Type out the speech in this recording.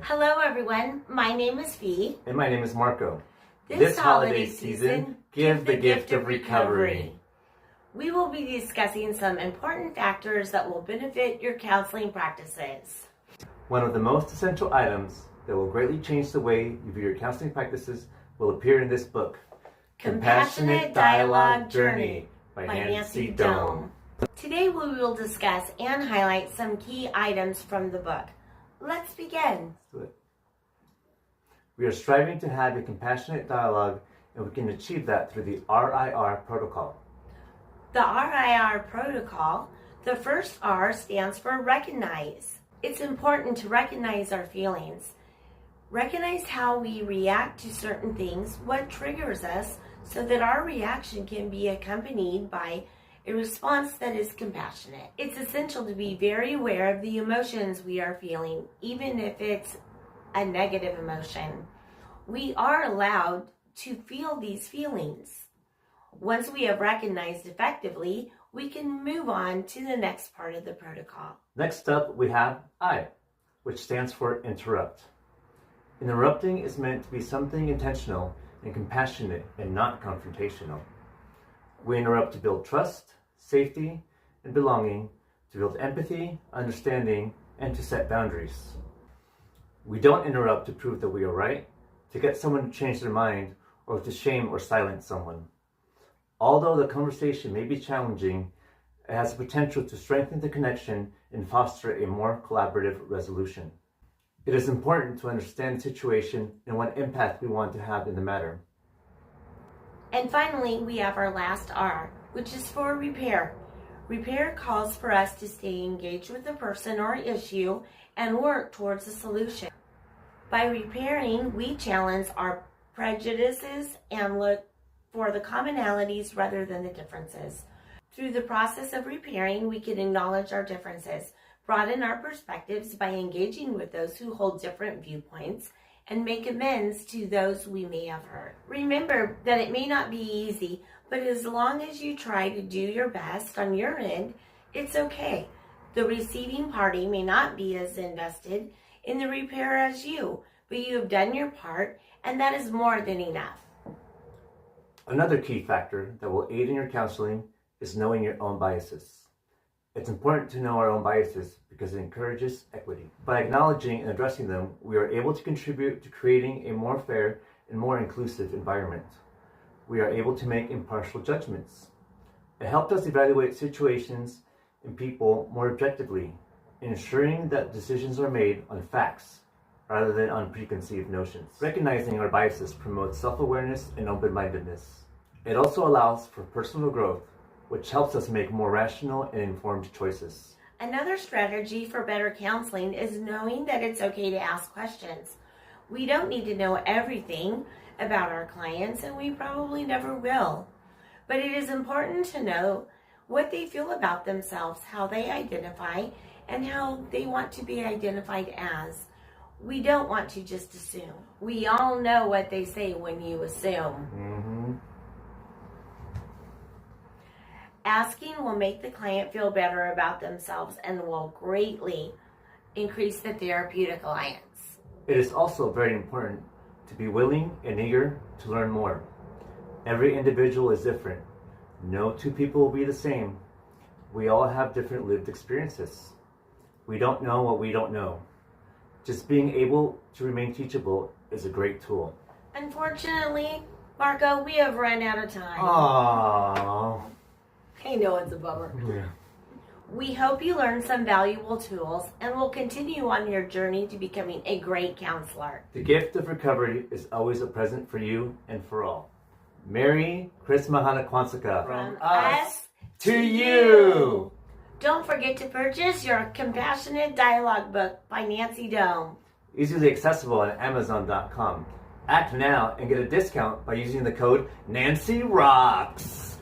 Hello everyone, my name is Fee. And my name is Marco. This holiday season, give the gift of recovery. We will be discussing some important factors that will benefit your counseling practices. One of the most essential items that will greatly change the way you view your counseling practices will appear in this book, Compassionate Dialogue Journey by Nancy Dohm. Today we will discuss and highlight some key items from the book. Let's begin. Let's do it. We are striving to have a compassionate dialogue, and we can achieve that through the RIR protocol. The RIR protocol, the first R stands for recognize. It's important to recognize our feelings. Recognize how we react to certain things, what triggers us, so that our reaction can be accompanied by a response that is compassionate. It's essential to be very aware of the emotions we are feeling, even if it's a negative emotion. We are allowed to feel these feelings. Once we have recognized effectively, we can move on to the next part of the protocol. Next up, we have I, which stands for interrupt. Interrupting is meant to be something intentional and compassionate and not confrontational. We interrupt to build trust, safety, and belonging, to build empathy, understanding, and to set boundaries. We don't interrupt to prove that we are right, to get someone to change their mind, or to shame or silence someone. Although the conversation may be challenging, it has the potential to strengthen the connection and foster a more collaborative resolution. It is important to understand the situation and what impact we want to have in the matter. And finally, we have our last R, which is for repair. Repair calls for us to stay engaged with the person or issue and work towards a solution. By repairing, we challenge our prejudices and look for the commonalities rather than the differences. Through the process of repairing, we can acknowledge our differences, broaden our perspectives by engaging with those who hold different viewpoints, and make amends to those we may have hurt. Remember that it may not be easy, but as long as you try to do your best on your end, it's okay. The receiving party may not be as invested in the repair as you, but you have done your part, and that is more than enough. Another key factor that will aid in your counseling is knowing your own biases. It's important to know our own biases because it encourages equity. By acknowledging and addressing them, we are able to contribute to creating a more fair and more inclusive environment. We are able to make impartial judgments. It helped us evaluate situations and people more objectively, ensuring that decisions are made on facts rather than on preconceived notions. Recognizing our biases promotes self-awareness and open-mindedness. It also allows for personal growth, which helps us make more rational and informed choices. Another strategy for better counseling is knowing that it's okay to ask questions. We don't need to know everything about our clients, and we probably never will. But it is important to know what they feel about themselves, how they identify, and how they want to be identified as. We don't want to just assume. We all know what they say when you assume. Asking will make the client feel better about themselves and will greatly increase the therapeutic alliance. It is also very important to be willing and eager to learn more. Every individual is different. No two people will be the same. We all have different lived experiences. We don't know what we don't know. Just being able to remain teachable is a great tool. Unfortunately, Marco, we have run out of time. Aww. I know it's a bummer. Yeah. We hope you learned some valuable tools and will continue on your journey to becoming a great counselor. The gift of recovery is always a present for you and for all. Merry Christmas Kwanzaa From us to you. Don't forget to purchase your Compassionate Dialogue book by Nancy Dohm. Easily accessible on Amazon.com. Act now and get a discount by using the code Nancy Rocks.